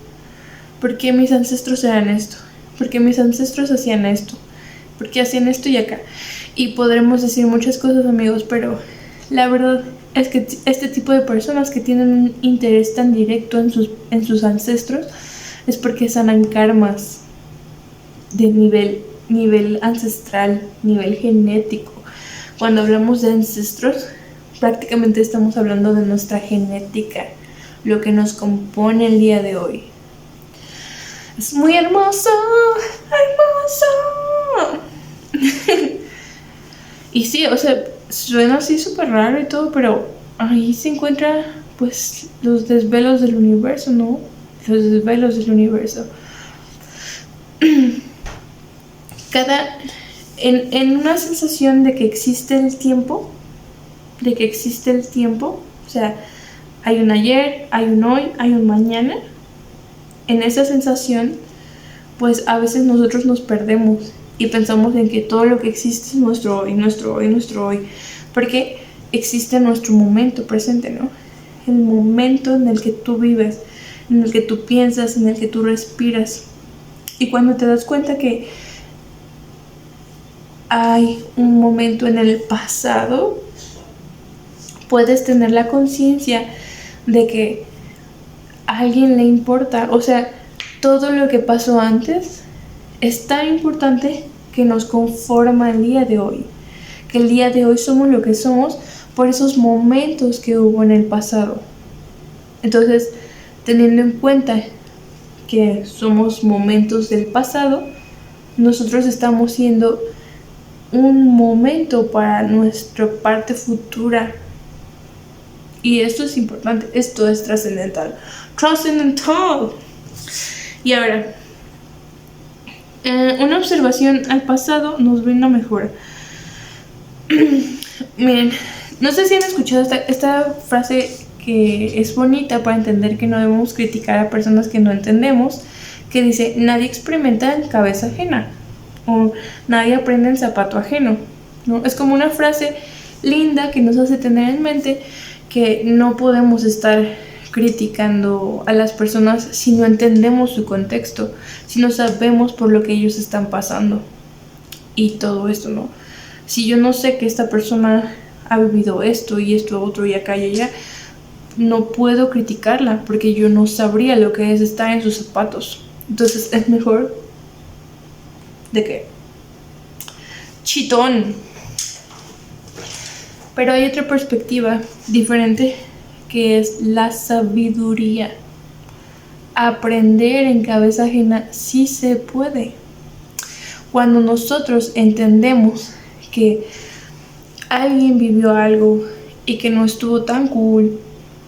¿Por qué mis ancestros eran esto? ¿Por qué mis ancestros hacían esto? ¿Por qué hacían esto y acá? Y podremos decir muchas cosas, amigos, pero la verdad es que este tipo de personas que tienen un interés tan directo en sus ancestros es porque sanan karmas de nivel ancestral, nivel genético. Cuando hablamos de ancestros, prácticamente estamos hablando de nuestra genética, lo que nos compone el día de hoy. Es muy hermoso, hermoso. Y sí, o sea, suena así súper raro y todo, pero ahí se encuentra pues los desvelos del universo, ¿no? Los desvelos del universo. En una sensación de que existe el tiempo, o sea, hay un ayer, hay un hoy, hay un mañana. En esa sensación, pues a veces nosotros nos perdemos y pensamos en que todo lo que existe es nuestro hoy, nuestro hoy, nuestro hoy, porque existe nuestro momento presente, ¿no? El momento en el que tú vives, en el que tú piensas, en el que tú respiras. Y cuando te das cuenta que hay un momento en el pasado, puedes tener la conciencia de que a alguien le importa. O sea, todo lo que pasó antes es tan importante que nos conforma el día de hoy. Que el día de hoy somos lo que somos por esos momentos que hubo en el pasado. Entonces, teniendo en cuenta que somos momentos del pasado, nosotros estamos siendo un momento para nuestra parte futura. Y esto es importante, esto es trascendental. Trascendental. Y ahora, una observación al pasado nos brinda mejora. Miren, no sé si han escuchado esta frase que es bonita para entender que no debemos criticar a personas que no entendemos, que dice, nadie experimenta en cabeza ajena, o nadie aprende en zapato ajeno, ¿no? Es como una frase linda que nos hace tener en mente que no podemos estar criticando a las personas si no entendemos su contexto, si no sabemos por lo que ellos están pasando y todo esto, ¿no? Si yo no sé que esta persona ha vivido esto y esto otro y acá y allá, no puedo criticarla porque yo no sabría lo que es estar en sus zapatos. Entonces es mejor de que chitón. Pero hay otra perspectiva diferente, que es la sabiduría. Aprender en cabeza ajena sí se puede. Cuando nosotros entendemos que alguien vivió algo y que no estuvo tan cool,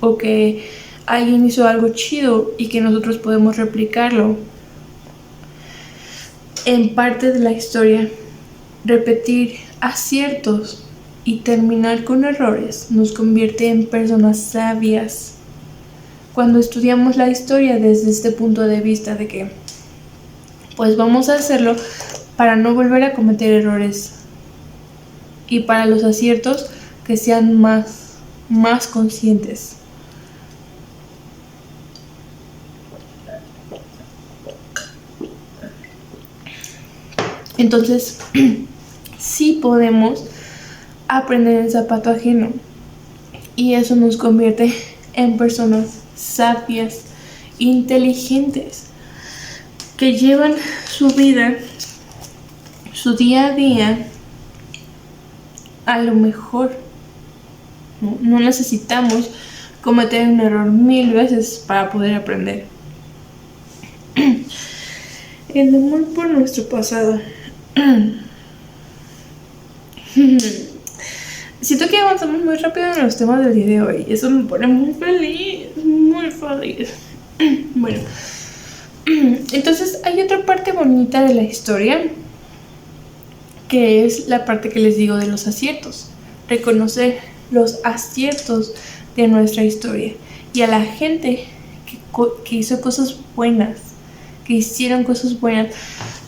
o que alguien hizo algo chido y que nosotros podemos replicarlo en parte de la historia, repetir aciertos y terminar con errores nos convierte en personas sabias. Cuando estudiamos la historia desde este punto de vista de que pues vamos a hacerlo para no volver a cometer errores, y para los aciertos que sean más conscientes. Entonces sí podemos aprender el zapato ajeno, y eso nos convierte en personas sabias, inteligentes, que llevan su vida, su día a día a lo mejor. No necesitamos cometer un error 1000 veces para poder aprender. El amor por nuestro pasado. Siento que avanzamos muy rápido en los temas del día de hoy. Eso me pone muy feliz, muy feliz. Bueno, entonces hay otra parte bonita de la historia, que es la parte que les digo de los aciertos. Reconocer los aciertos de nuestra historia y a la gente que hizo cosas buenas, que hicieron cosas buenas.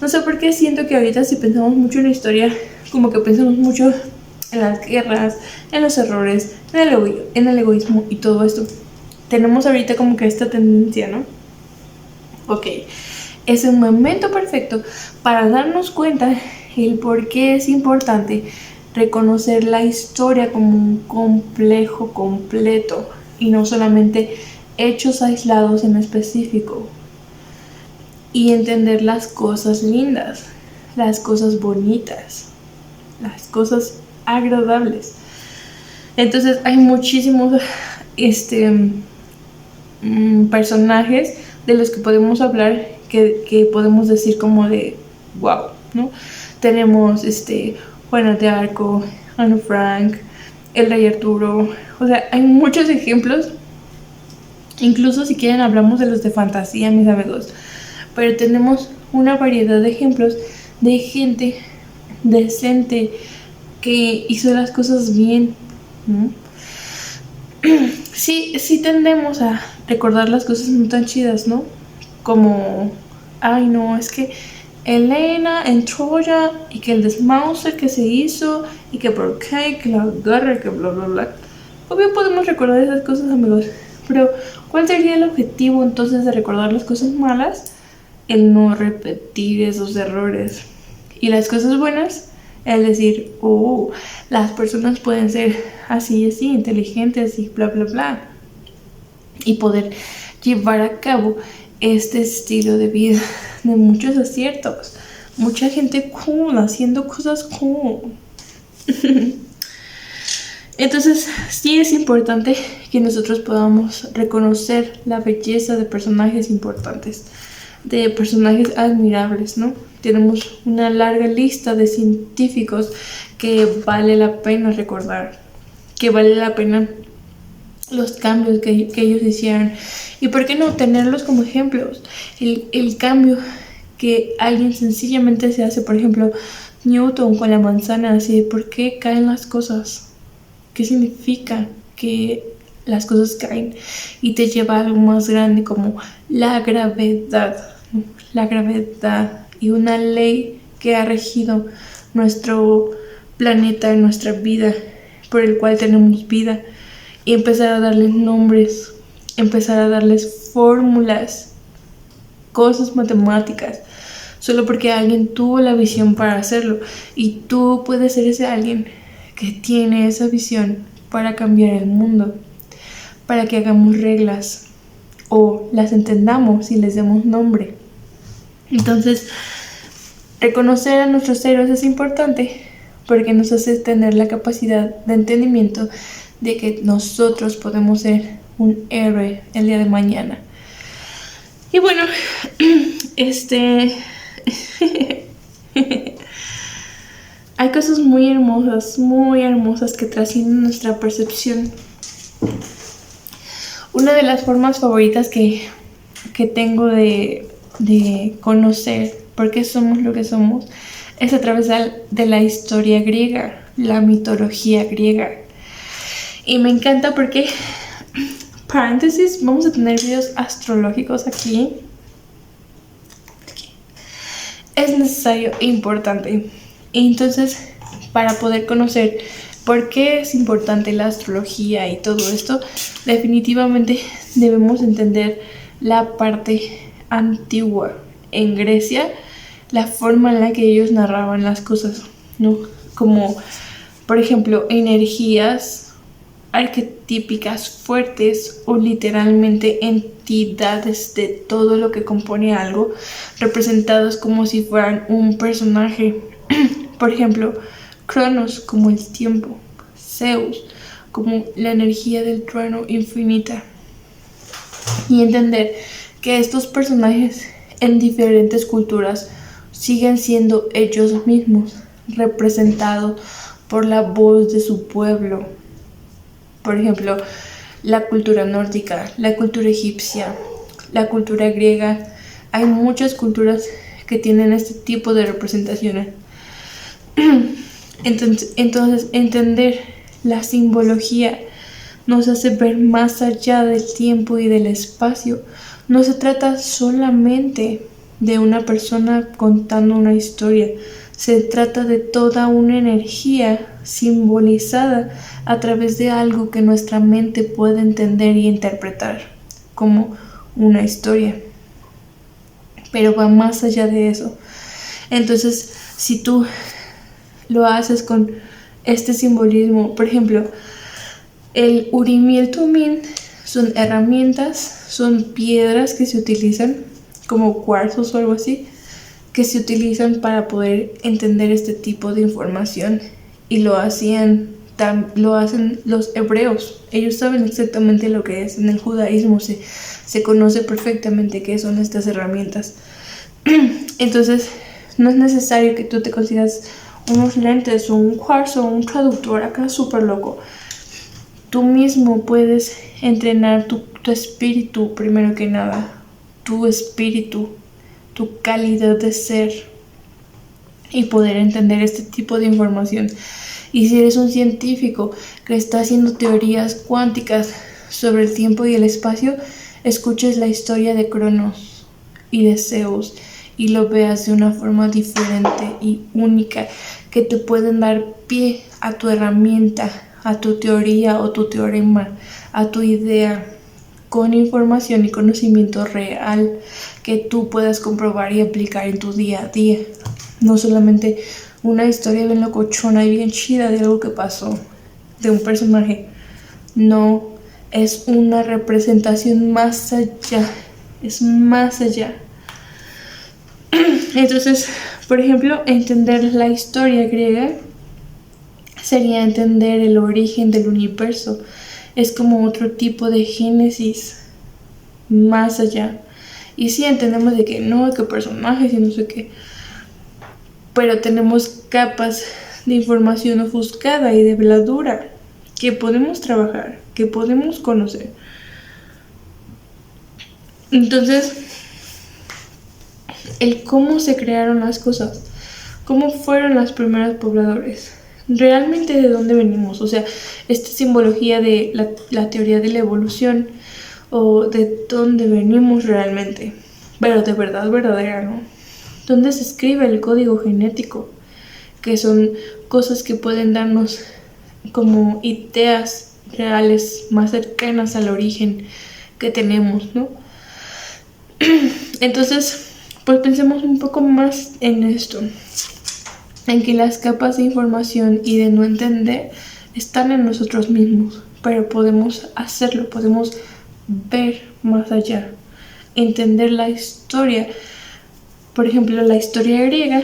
No sé por qué siento que ahorita, si pensamos mucho en la historia, como que pensamos mucho en las guerras, en los errores, en el egoísmo y todo esto. Tenemos ahorita como que esta tendencia, ¿no? Ok, es un momento perfecto para darnos cuenta el por qué es importante reconocer la historia como un complejo completo y no solamente hechos aislados en específico, y entender las cosas lindas, las cosas bonitas, las cosas agradables. Entonces hay muchísimos personajes de los que podemos hablar, que podemos decir como de wow, ¿no? Tenemos Juana de Arco, Ana Frank, el Rey Arturo. O sea, hay muchos ejemplos. Incluso si quieren hablamos de los de fantasía, mis amigos. Pero tenemos una variedad de ejemplos de gente decente que hizo las cosas bien, ¿no? Sí tendemos a recordar las cosas no tan chidas, ¿no? Como, ay no, es que Elena en Troya, y que el desmauce que se hizo, y que por qué, que la guerra, que bla bla bla. Obvio podemos recordar esas cosas, amigos, pero ¿cuál sería el objetivo entonces de recordar las cosas malas? El no repetir esos errores. Y las cosas buenas, es decir, las personas pueden ser así, inteligentes y bla bla bla, y poder llevar a cabo este estilo de vida de muchos aciertos, mucha gente cool haciendo cosas cool. Entonces sí es importante que nosotros podamos reconocer la belleza de personajes importantes, de personajes admirables, ¿no? Tenemos una larga lista de científicos que vale la pena recordar, que vale la pena los cambios que ellos hicieron. Y por qué no tenerlos como ejemplos. El cambio que alguien sencillamente se hace, por ejemplo, Newton con la manzana, así, ¿por qué caen las cosas? ¿Qué significa que las cosas caen? Y te lleva a algo más grande como la gravedad. La gravedad y una ley que ha regido nuestro planeta y nuestra vida, por el cual tenemos vida, y empezar a darles nombres, empezar a darles fórmulas, cosas matemáticas, solo porque alguien tuvo la visión para hacerlo. Y tú puedes ser ese alguien que tiene esa visión para cambiar el mundo, para que hagamos reglas o las entendamos y les demos nombre. Entonces, reconocer a nuestros héroes es importante porque nos hace tener la capacidad de entendimiento de que nosotros podemos ser un héroe el día de mañana. Y bueno, hay cosas muy hermosas que trascienden nuestra percepción. Una de las formas favoritas que tengo de conocer por qué somos lo que somos es a través de la historia griega, la mitología griega. Y me encanta porque, paréntesis, vamos a tener videos astrológicos aquí. Es necesario e importante. Y entonces, para poder conocer por qué es importante la astrología y todo esto, definitivamente debemos entender la parte antigua en Grecia, la forma en la que ellos narraban las cosas, ¿no? Como, por ejemplo, energías arquetípicas fuertes o literalmente entidades de todo lo que compone algo, representados como si fueran un personaje. Por ejemplo, Cronos como el tiempo, Zeus como la energía del trueno infinita. Y entender que estos personajes en diferentes culturas siguen siendo ellos mismos, representados por la voz de su pueblo. Por ejemplo, la cultura nórdica, la cultura egipcia, la cultura griega. Hay muchas culturas que tienen este tipo de representaciones. Entonces, entender la simbología nos hace ver más allá del tiempo y del espacio. No se trata solamente de una persona contando una historia. Se trata de toda una energía simbolizada a través de algo que nuestra mente puede entender y interpretar como una historia. Pero va más allá de eso. Entonces, si tú lo haces con este simbolismo, por ejemplo, el Urim y el Tumim son herramientas, son piedras que se utilizan como cuarzos o algo así, que se utilizan para poder entender este tipo de información, y lo hacen los hebreos. Ellos saben exactamente lo que es. En el judaísmo se conoce perfectamente qué son estas herramientas. Entonces, no es necesario que tú te consigas unos lentes o un cuarzo o un traductor acá súper loco. Tú mismo puedes entrenar tu espíritu, primero que nada, tu espíritu, tu calidad de ser, y poder entender este tipo de información. Y si eres un científico que está haciendo teorías cuánticas sobre el tiempo y el espacio, escuches la historia de Cronos y de Zeus y lo veas de una forma diferente y única, que te pueden dar pie a tu herramienta, a tu teoría o tu teorema, a tu idea, con información y conocimiento real que tú puedas comprobar y aplicar en tu día a día. No solamente una historia bien locochona y bien chida de algo que pasó, de un personaje. No, es una representación más allá, es más allá. Entonces, por ejemplo, entender la historia griega sería entender el origen del universo. Es como otro tipo de génesis más allá. Y sí entendemos de que no, que personajes y no sé qué, pero tenemos capas de información ofuscada y de bladura que podemos trabajar, que podemos conocer. Entonces, el cómo se crearon las cosas, cómo fueron los primeros pobladores, realmente de dónde venimos, o sea, esta simbología de la teoría de la evolución, o de dónde venimos realmente, pero de verdad verdadera, ¿no? ¿Dónde se escribe el código genético? Que son cosas que pueden darnos como ideas reales más cercanas al origen que tenemos, ¿no? Entonces, pues pensemos un poco más en esto, en que las capas de información y de no entender están en nosotros mismos, pero podemos hacerlo, podemos ver más allá, entender la historia. Por ejemplo, la historia griega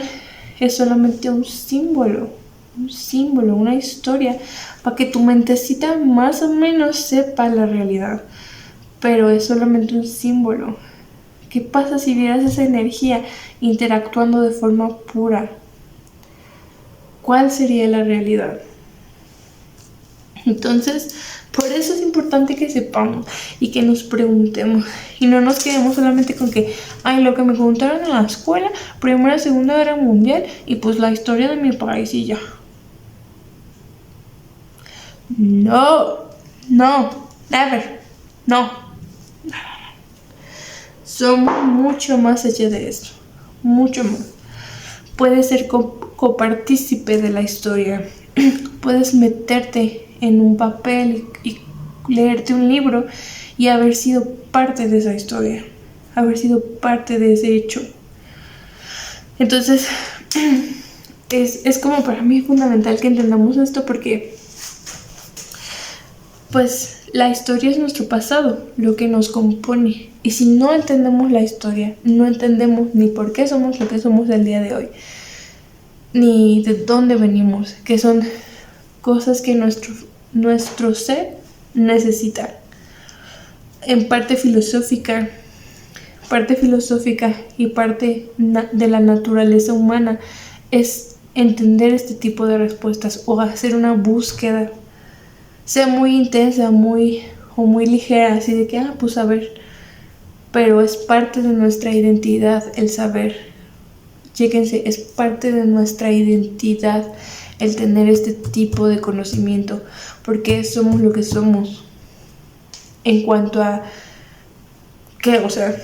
es solamente un símbolo, una historia, para que tu mentecita más o menos sepa la realidad, pero es solamente un símbolo. ¿Qué pasa si vieras esa energía interactuando de forma pura? ¿Cuál sería la realidad? Entonces, por eso es importante que sepamos y que nos preguntemos y no nos quedemos solamente con que, ay, lo que me contaron en la escuela, Primera y Segunda Guerra Mundial y pues la historia de mi país y ya. No, never, no. Somos mucho más allá de esto, mucho más. Puedes ser copartícipe de la historia, puedes meterte en un papel y leerte un libro y haber sido parte de esa historia, haber sido parte de ese hecho. Entonces, es como para mí fundamental que entendamos esto porque, pues, la historia es nuestro pasado, lo que nos compone. Y si no entendemos la historia, no entendemos ni por qué somos lo que somos el día de hoy, ni de dónde venimos, que son cosas que nuestro ser necesita. En parte filosófica y parte de la naturaleza humana es entender este tipo de respuestas o hacer una búsqueda, sea muy intensa o muy ligera, así de que, pues a ver, pero es parte de nuestra identidad el saber. Chéquense, es parte de nuestra identidad el tener este tipo de conocimiento, porque somos lo que somos. En cuanto a ¿qué? O sea,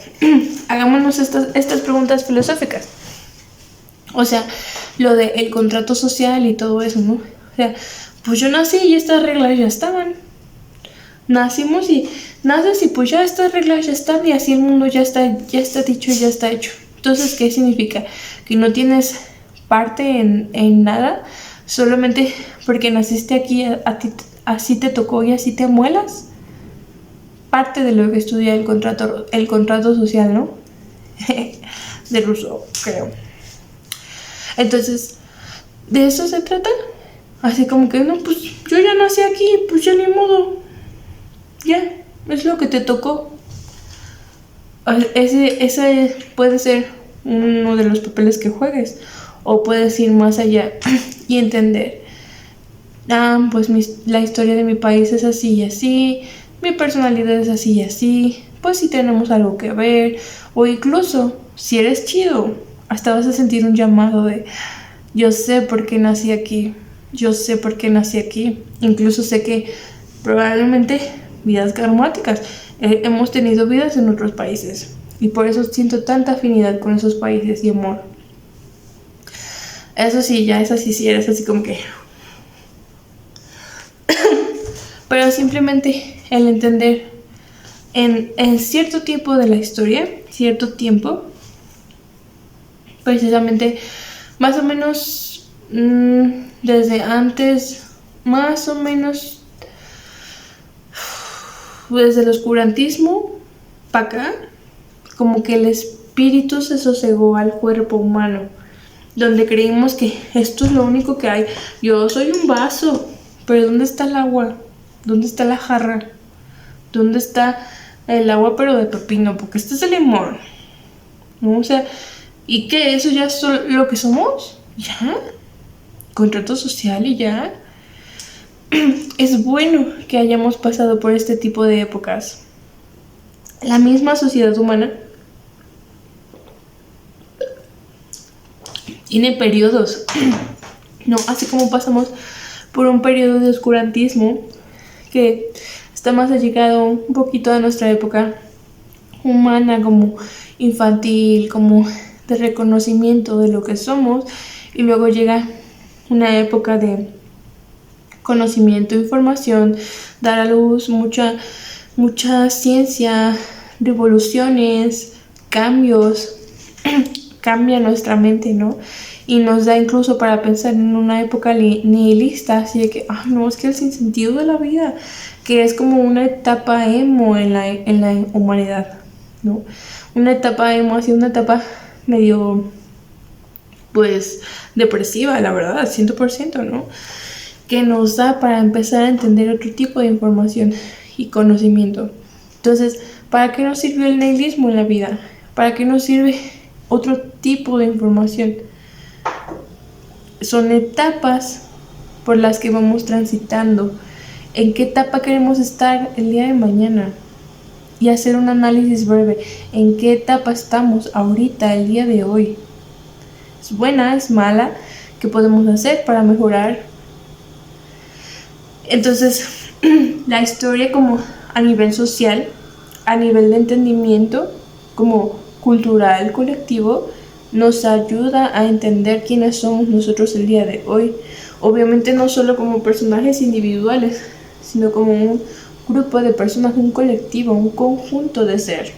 hagámonos estas preguntas filosóficas. O sea, lo del contrato social y todo eso, ¿no? O sea, pues yo nací y estas reglas ya estaban. Nacimos y naces y pues ya estas reglas ya están y así el mundo ya está dicho y ya está hecho. Entonces, ¿qué significa? Que no tienes parte en nada, solamente porque naciste aquí, a ti así te tocó y así te amuelas. Parte de lo que estudia el contrato social, ¿no? De Rousseau, creo. Entonces, ¿de eso se trata? Así como que, no, pues yo ya nací aquí, pues ya ni modo. Ya, es lo que te tocó. Ese puede ser uno de los papeles que juegues. O puedes ir más allá y entender. Pues la historia de mi país es así y así. Mi personalidad es así y así. Pues si tenemos algo que ver. O incluso, si eres chido, hasta vas a sentir un llamado de yo sé por qué nací aquí. Yo sé por qué nací aquí. Incluso sé que probablemente vidas karmáticas. Hemos tenido vidas en otros países. Y por eso siento tanta afinidad con esos países y amor. Eso sí, ya es así, sí, eres así como que... Pero simplemente el entender en cierto tiempo de la historia, cierto tiempo, precisamente más o menos desde antes, más o menos desde el oscurantismo para acá, como que el espíritu se sosegó al cuerpo humano, donde creímos que esto es lo único que hay. Yo soy un vaso, pero ¿dónde está el agua? ¿Dónde está la jarra? ¿Dónde está el agua pero de pepino? Porque este es el limón, ¿no? O sea, ¿y qué? ¿Eso ya es lo que somos? ¿Ya? ¿Contrato social y ya? Es bueno que hayamos pasado por este tipo de épocas. La misma sociedad humana tiene periodos, ¿no? Así como pasamos por un periodo de oscurantismo que está más allegado un poquito a nuestra época humana, como infantil, como de reconocimiento de lo que somos, y luego llega una época de conocimiento, información, dar a luz mucha ciencia, revoluciones, cambios, cambia nuestra mente, ¿no? y nos da incluso para pensar en una época nihilista, así de que, no, es que el sinsentido de la vida, que es como una etapa emo en la humanidad, ¿no? Una etapa emo, así una etapa medio, pues, depresiva, la verdad, 100%, ¿no? Que nos da para empezar a entender otro tipo de información y conocimiento. Entonces, ¿para qué nos sirve el nihilismo en la vida? ¿Para qué nos sirve otro tipo de información? Son etapas por las que vamos transitando. ¿En qué etapa queremos estar el día de mañana? Y hacer un análisis breve. ¿En qué etapa estamos ahorita, el día de hoy? ¿Es buena? ¿Es mala? ¿Qué podemos hacer para mejorar? Entonces, la historia como a nivel social, a nivel de entendimiento, como cultural, colectivo, nos ayuda a entender quiénes somos nosotros el día de hoy. Obviamente no solo como personajes individuales, sino como un grupo de personas, un colectivo, un conjunto de ser.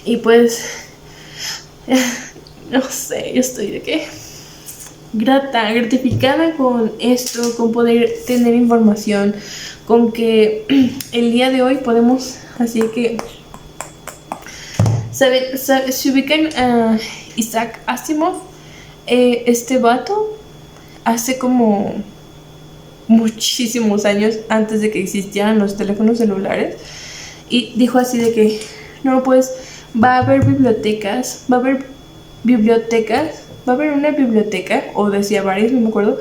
Y pues, no sé, yo estoy de qué gratificada con esto, con poder tener información, con que el día de hoy podemos, así que se ubican a Isaac Asimov. Este vato hace como muchísimos años, antes de que existieran los teléfonos celulares, y dijo así de que no, pues va a haber bibliotecas, va a haber una biblioteca, o decía varias, no me acuerdo,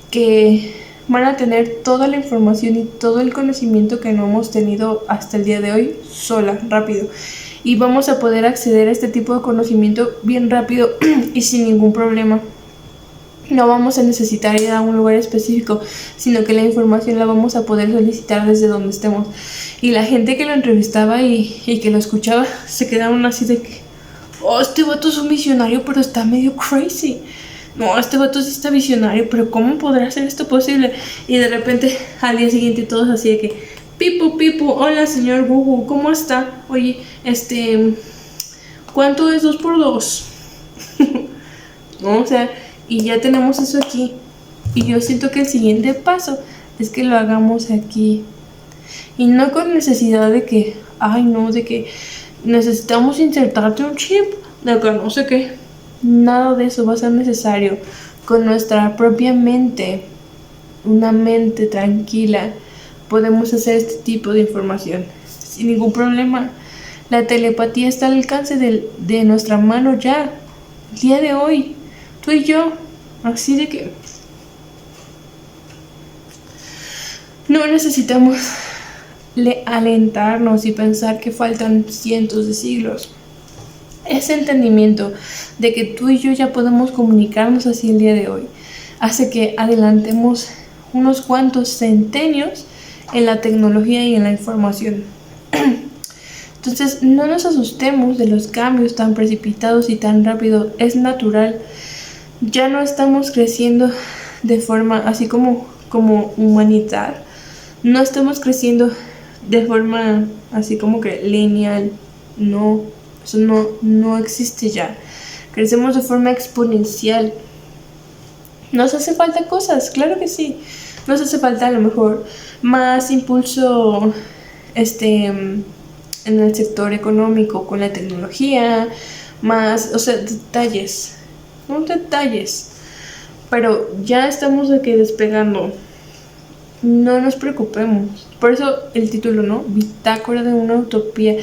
que van a tener toda la información y todo el conocimiento que no hemos tenido hasta el día de hoy sola, rápido. Y vamos a poder acceder a este tipo de conocimiento bien rápido y sin ningún problema. No vamos a necesitar ir a un lugar específico, sino que la información la vamos a poder solicitar desde donde estemos. Y la gente que lo entrevistaba y que lo escuchaba se quedaron así de que, este vato es un visionario, pero está medio crazy. No, este vato sí está visionario, pero ¿cómo podrá hacer esto posible? Y de repente, al día siguiente, todos así de que, Pipu, hola señor Google, ¿cómo está? Oye, ¿cuánto es 2 por 2? No, o sea, y ya tenemos eso aquí. Y yo siento que el siguiente paso es que lo hagamos aquí. Y no con necesidad de que, de que necesitamos insertarte un chip, de que no sé qué. Nada de eso va a ser necesario. Con nuestra propia mente, una mente tranquila, podemos hacer este tipo de información sin ningún problema. La telepatía está al alcance de nuestra mano ya, el día de hoy, tú y yo. Así de que no necesitamos alentarnos y pensar que faltan cientos de siglos. Ese entendimiento de que tú y yo ya podemos comunicarnos así el día de hoy hace que adelantemos unos cuantos centenios en la tecnología y en la información. Entonces, no nos asustemos de los cambios tan precipitados y tan rápido. Es natural. Ya no estamos creciendo de forma así como humanidad. No estamos creciendo de forma así como que lineal. No, eso no existe ya. Crecemos de forma exponencial. Nos hace falta cosas, claro que sí. Nos hace falta a lo mejor más impulso en el sector económico con la tecnología, más, detalles, no detalles, pero ya estamos despegando. No nos preocupemos. Por eso el título, ¿no? Bitácora de una utopía.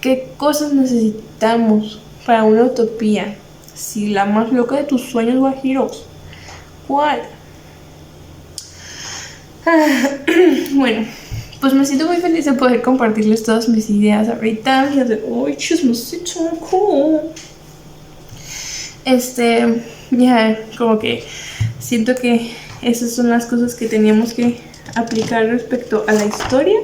¿Qué cosas necesitamos para una utopía? Si la más loca de tus sueños, guajiros. ¿Cuál? Bueno, pues me siento muy feliz de poder compartirles todas mis ideas ahorita. Ya de, chismosito, cool. Ya, como que siento que esas son las cosas que teníamos que aplicar respecto a la historia.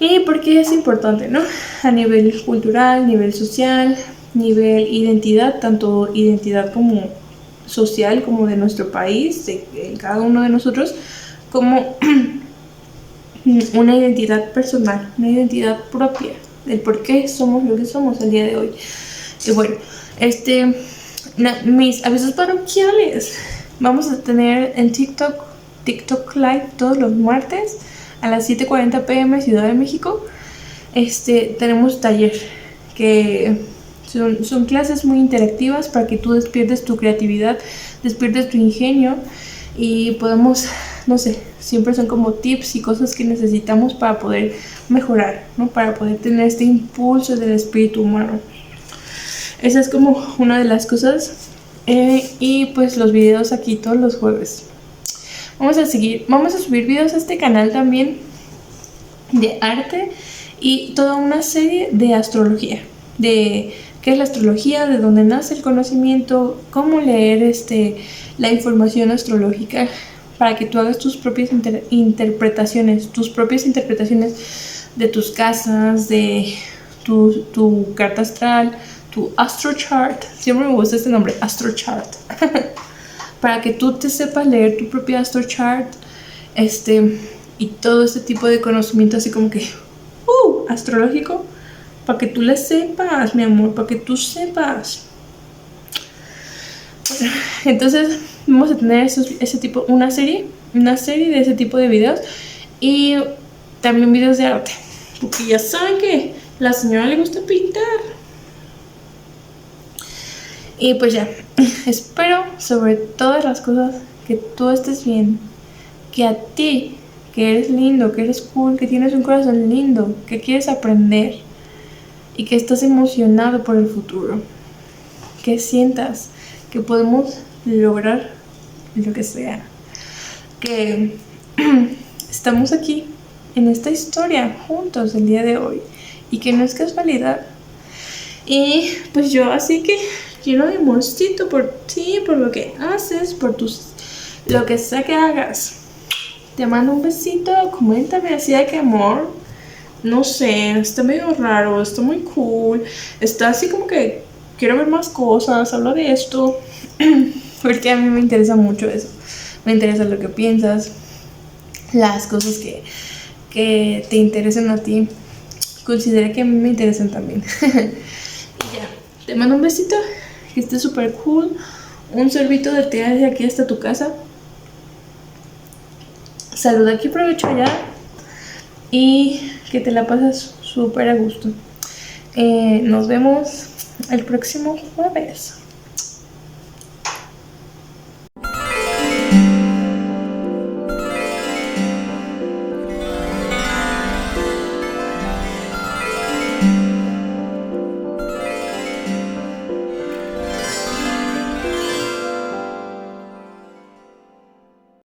Y porque es importante, ¿no? A nivel cultural, nivel social, nivel identidad, tanto identidad como social, como de nuestro país, de cada uno de nosotros, como una identidad personal, una identidad propia del por qué somos lo que somos el día de hoy. Y bueno, mis avisos parroquiales. Vamos a tener en TikTok Live todos los martes a las 7:40 p.m. Ciudad de México. Tenemos taller que son clases muy interactivas para que tú despiertes tu creatividad, despiertes tu ingenio y podamos, no sé, siempre son como tips y cosas que necesitamos para poder mejorar, ¿no? Para poder tener este impulso del espíritu humano. Esa es como una de las cosas. Y pues los videos aquí todos los jueves. Vamos a subir videos a este canal también de arte y toda una serie de astrología, de qué es la astrología, de dónde nace el conocimiento, cómo leer la información astrológica para que tú hagas tus propias interpretaciones de tus casas, de tu carta astral, tu astrochart. Siempre me gusta este nombre, astrochart. Para que tú te sepas leer tu propia astrochart, y todo este tipo de conocimiento así como que astrológico, para que tú le sepas, mi amor, para que tú sepas. Entonces vamos a tener una serie de ese tipo de videos y también videos de arte, porque ya saben que a la señora le gusta pintar. Y pues ya, espero sobre todas las cosas que tú estés bien, que a ti, que eres lindo, que eres cool, que tienes un corazón lindo, que quieres aprender y que estás emocionado por el futuro, que sientas que podemos lograr lo que sea, que estamos aquí en esta historia juntos el día de hoy y que no es casualidad. Y pues yo así que lleno de amorcito por ti, por lo que haces, lo que sea que hagas. Te mando un besito, coméntame así de que amor, no sé, está medio raro, está muy cool, está así como que quiero ver más cosas, habla de esto, porque a mí me interesa mucho eso, me interesa lo que piensas, las cosas que te interesan a ti, considera que a mí me interesan también. Y ya, te mando un besito, que esté súper cool, un sorbito de té desde aquí hasta tu casa. Saluda aquí, provecho allá y que te la pases súper a gusto. Nos vemos el próximo jueves.